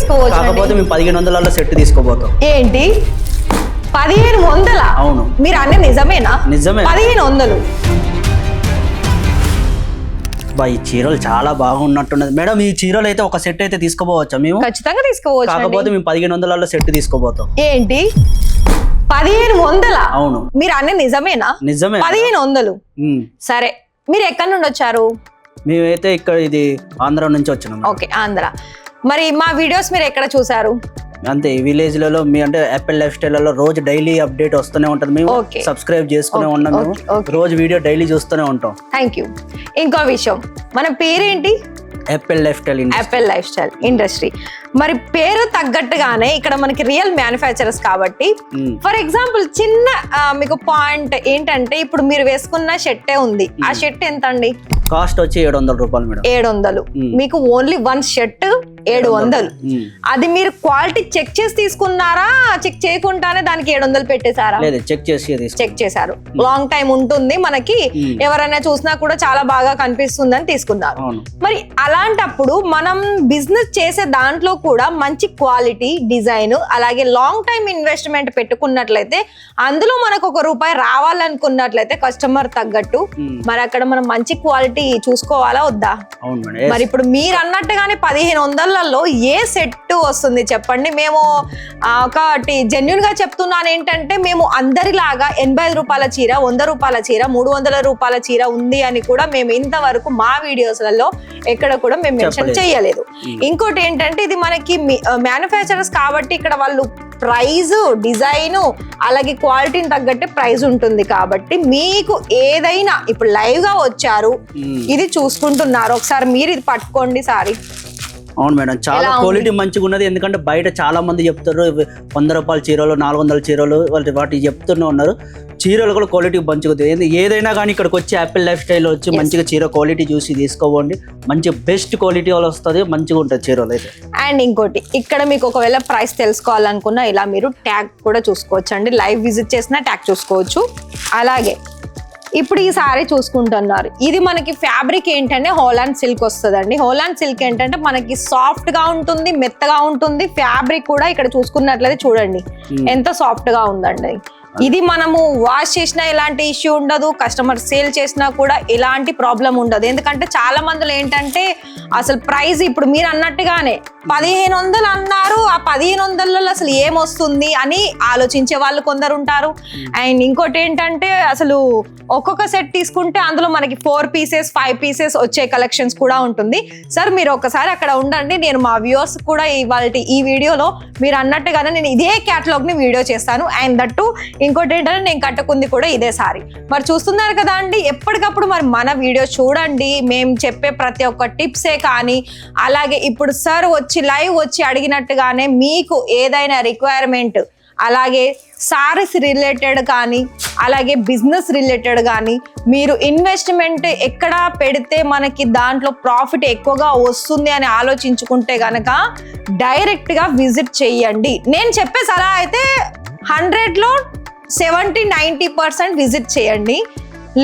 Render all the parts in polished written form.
తీసుకోవచ్చు. కాకపోతే మేము 1500 సెట్ తీసుకోబోతాం. ఏంటి 1500? అవును. మీరు అన్నీ నిజమేనా? నిజమే. 1500. ఈ చీరలు చాలా బాగున్నట్టున్నది మేడం. ఈ చీరలు అయితే ఒక సెట్ అయితే తీసుకోపోవచ్చా మేము? ఖచ్చితంగా తీసుకోవచ్చు. కాకపోతే మేము 1500 సెట్ తీసుకోబోతాం. ఏంటి 1500? అవును. మీరు అన్నీ నిజమేనా? నిజమే. 1500. సరే, మీరు ఎక్కడి నుండి వచ్చారు? మేమైతే ఇక్కడ ఇది ఆంధ్ర నుంచి వచ్చినాం. ఓకే, ఆంధ్ర. మరి మా వీడియోస్ మీరు ఎక్కడ చూసారు? అంతే, విలేజ్ లలో మీ అంటే యాపిల్ లైఫ్ స్టైల్లో రోజు డైలీ అప్డేట్ వస్తూనే ఉంటుంది. మేము సబ్స్క్రైబ్ చేసుకునే ఉన్నాం. మేము రోజు వీడియో డైలీ చూస్తూనే ఉంటాం. Thank you. ఇంకో విషయం, మన పేరేంటి? Apple life style. Apple life style industry. మరి పేరు తగ్గట్టుగానే ఇక్కడ మనకి రియల్ మ్యానుఫ్యాక్చరర్స్ కాబట్టి ఫర్ ఎగ్జాంపుల్ చిన్న మీకు పాయింట్ ఏంటంటే, ఇప్పుడు మీరు వేసుకున్న షర్టే ఉంది. ఆ షర్ట్ ఎంత అండి? కాస్ట్ వచ్చి 700 రూపాయలు మేడం. 700. మీకు ఓన్లీ వన్ షర్ట్ 700. అది మీరు క్వాలిటీ చెక్ చేసి తీసుకున్నారా, చెక్ చేయకుండానే దానికి 700 పెట్టేశారా? లేదు, చెక్ చేశారు. లాంగ్ టైం ఉంటుంది మనకి, ఎవరైనా చూసినా కూడా చాలా బాగా కనిపిస్తుంది అని తీసుకున్నారు. మరి అలాంటప్పుడు మనం బిజినెస్ చేసే దాంట్లో కూడా మంచి క్వాలిటీ, డిజైన్, అలాగే లాంగ్ టైం ఇన్వెస్ట్మెంట్ పెట్టుకున్నట్లయితే అందులో మనకు ₹1 రావాలనుకున్నట్లయితే కస్టమర్ తగ్గట్టు మరి అక్కడ మనం మంచి క్వాలిటీ చూసుకోవాలా వద్దా? మరి ఇప్పుడు మీరు అన్నట్టుగానే 1500లలో ఏ సెట్ వస్తుంది చెప్పండి? మేము ఒకటి జెన్యున్ గా చెప్తున్నాను ఏంటంటే, మేము అందరిలాగా 85 రూపాయల చీర, 100 రూపాయల చీర, 300 రూపాయల చీర ఉంది అని కూడా మేము ఇంతవరకు మా వీడియోస్లలో ఎక్కడ కూడా మేము మెన్షన్ చేయలేదు. ఇంకోటి ఏంటంటే, ఇది మనకి మ్యానుఫ్యాక్చరర్స్ కాబట్టి ఇక్కడ వాళ్ళు ప్రైజ్, డిజైన్, అలాగే క్వాలిటీని తగ్గట్టే ప్రైజ్ ఉంటుంది. కాబట్టి మీకు ఏదైనా ఇప్పుడు లైవ్ గా వచ్చారు, ఇది చూసుకుంటున్నారు, ఒకసారి మీరు ఇది పట్టుకోండి సారీ. అవును మేడం, చాలా క్వాలిటీ మంచిగా ఉన్నది. ఎందుకంటే బయట చాలా మంది చెప్తారు 100 రూపాయల చీరలు, 400 చీరలు వాటి చెప్తూనే ఉన్నారు. చీరలు కూడా క్వాలిటీ మంచిగా ఉంది. ఏదైనా కానీ ఇక్కడికి వచ్చి యాపిల్ లైఫ్ స్టైల్ వచ్చి మంచిగా చీర క్వాలిటీ చూసి తీసుకోవండి. మంచి బెస్ట్ క్వాలిటీ వాళ్ళు వస్తుంది, మంచిగా ఉంటుంది చీరలు అయితే. అండ్ ఇంకోటి, ఇక్కడ మీకు ఒకవేళ ప్రైస్ తెలుసుకోవాలనుకున్నా ఇలా మీరు ట్యాగ్ కూడా చూసుకోవచ్చు అండి. లైవ్ విజిట్ చేసినా ట్యాగ్ చూసుకోవచ్చు. అలాగే ఇప్పుడు ఈ సారీ చూసుకుంటున్నారు, ఇది మనకి ఫ్యాబ్రిక్ ఏంటంటే హోలాండ్ సిల్క్ వస్తుందండి. హోలాండ్ సిల్క్ ఏంటంటే మనకి సాఫ్ట్ గా ఉంటుంది, మెత్తగా ఉంటుంది. ఫ్యాబ్రిక్ కూడా ఇక్కడ చూసుకున్నట్లయితే చూడండి ఎంత సాఫ్ట్ గా ఉందండి. ఇది మనము వాష్ చేసినా ఎలాంటి ఇష్యూ ఉండదు, కస్టమర్ సేల్ చేసినా కూడా ఎలాంటి ప్రాబ్లం ఉండదు. ఎందుకంటే చాలా మందిలో ఏంటంటే అసలు ప్రైస్ ఇప్పుడు మీరు అన్నట్టుగానే 1500 అన్నారు, ఆ 1500లలో అసలు ఏమొస్తుంది అని ఆలోచించే వాళ్ళు కొందరు ఉంటారు. అండ్ ఇంకోటి ఏంటంటే అసలు ఒక్కొక్క సెట్ తీసుకుంటే అందులో మనకి 4 పీసెస్ 5 పీసెస్ వచ్చే కలెక్షన్స్ కూడా ఉంటుంది. సార్ మీరు ఒకసారి అక్కడ ఉండండి, నేను మా వ్యూవర్స్ కూడా ఇవాళ ఈ వీడియోలో మీరు అన్నట్టుగానే నేను ఇదే క్యాటలాగ్ ని వీడియో చేస్తాను. అండ్ దట్టు ఇంకోటి ఏంటంటే నేను కట్టుకుంది కూడా ఇదే సారీ. మరి చూస్తున్నారు కదా అండి, ఎప్పటికప్పుడు మరి మన వీడియో చూడండి. మేము చెప్పే ప్రతి ఒక్క టిప్సే కానీ, అలాగే ఇప్పుడు సార్ వచ్చి లైవ్ వచ్చి అడిగినట్టుగానే మీకు ఏదైనా రిక్వైర్మెంట్, అలాగే సారీస్ రిలేటెడ్ కానీ, అలాగే బిజినెస్ రిలేటెడ్ కానీ, మీరు ఇన్వెస్ట్మెంట్ ఎక్కడ పెడితే మనకి దాంట్లో ప్రాఫిట్ ఎక్కువగా వస్తుంది అని ఆలోచించుకుంటే గనక డైరెక్ట్గా విజిట్ చేయండి. నేను చెప్పే సలహా అయితే 100లో 70-90% విజిట్ చేయండి.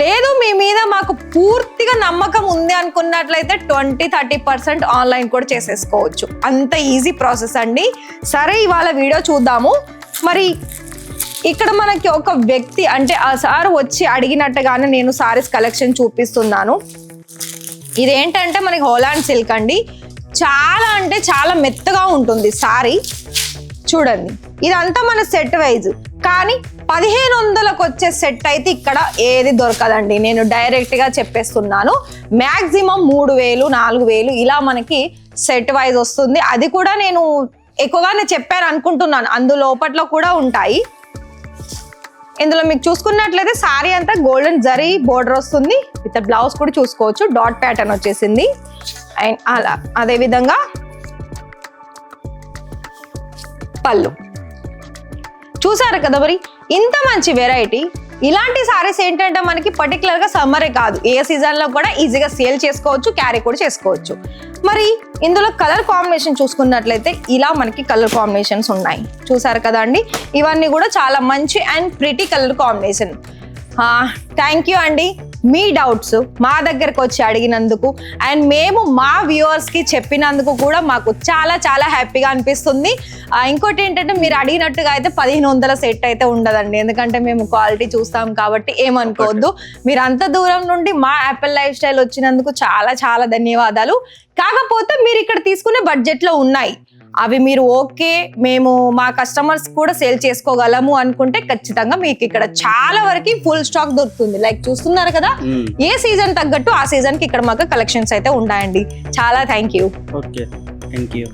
లేదు మీ మీద మాకు పూర్తిగా నమ్మకం ఉంది అనుకున్నట్లయితే 20-30% ఆన్లైన్ కూడా చేసేసుకోవచ్చు. అంత ఈజీ ప్రాసెస్ అండి. సరే, ఇవాళ వీడియో చూద్దాము. మరి ఇక్కడ మనకి ఒక వ్యక్తి అంటే ఆ సార్ వచ్చి అడిగినట్టుగానే నేను సారీస్ కలెక్షన్ చూపిస్తున్నాను. ఇదేంటంటే మనకి హోలాండ్ సిల్క్ అండి. చాలా అంటే చాలా మెత్తగా ఉంటుంది సారీ. చూడండి, ఇదంతా మన సెట్ వైజ్. కానీ 1500లకు వచ్చే సెట్ అయితే ఇక్కడ ఏది దొరకదండి. నేను డైరెక్ట్ గా చెప్పేస్తున్నాను. మాక్సిమం 3000, 4000 ఇలా మనకి సెట్ వైజ్ వస్తుంది. అది కూడా నేను ఎక్కువగానే చెప్పాను అనుకుంటున్నాను. అందులోపట్లో కూడా ఉంటాయి. ఇందులో మీకు చూసుకున్నట్లయితే సారీ అంతా గోల్డెన్ జరీ బోర్డర్ వస్తుంది. విత్ బ్లౌజ్ కూడా చూసుకోవచ్చు, డాట్ ప్యాటర్న్ వచ్చేసింది. అండ్ అలా అదే విధంగా పళ్ళు చూసారు కదా. మరి ఇంత మంచి వెరైటీ. ఇలాంటి సారీస్ ఏంటంటే మనకి పర్టికులర్ గా సమ్మరే కాదు, ఏ సీజన్ లో కూడా ఈజీగా సేల్ చేసుకోవచ్చు, క్యారీ కూడా చేసుకోవచ్చు. మరి ఇందులో కలర్ కాంబినేషన్ చూసుకున్నట్లయితే ఇలా మనకి కలర్ కాంబినేషన్స్ ఉన్నాయి. చూసారు కదా అండి, ఇవన్నీ కూడా చాలా మంచి and pretty colour combination. Thank you అండి. మీ డౌట్స్ మా దగ్గరకు వచ్చి అడిగినందుకు అండ్ మేము మా వ్యూవర్స్కి చెప్పినందుకు కూడా మాకు చాలా చాలా హ్యాపీగా అనిపిస్తుంది. ఇంకోటి ఏంటంటే మీరు అడిగినట్టుగా అయితే 1500 సెట్ అయితే ఉండదండి, ఎందుకంటే మేము క్వాలిటీ చూస్తాం కాబట్టి ఏమనుకోవద్దు. మీరు అంత దూరం నుండి మా యాపిల్ లైఫ్ స్టైల్ వచ్చినందుకు చాలా చాలా ధన్యవాదాలు. కాకపోతే మీరు ఇక్కడ తీసుకునే బడ్జెట్లో ఉన్నాయి, అవి మీరు ఓకే మేము మా కస్టమర్స్ కూడా సేల్ చేసుకోగలము అనుకుంటే ఖచ్చితంగా మీకు ఇక్కడ చాలా వరకు ఫుల్ స్టాక్ దొరుకుతుంది. లైక్ చూస్తున్నారు కదా, ఏ సీజన్ తగ్గట్టు ఆ సీజన్ కి ఇక్కడ మాకు కలెక్షన్స్ అయితే ఉంటాయండి. చాలా thank you. Okay, thank you.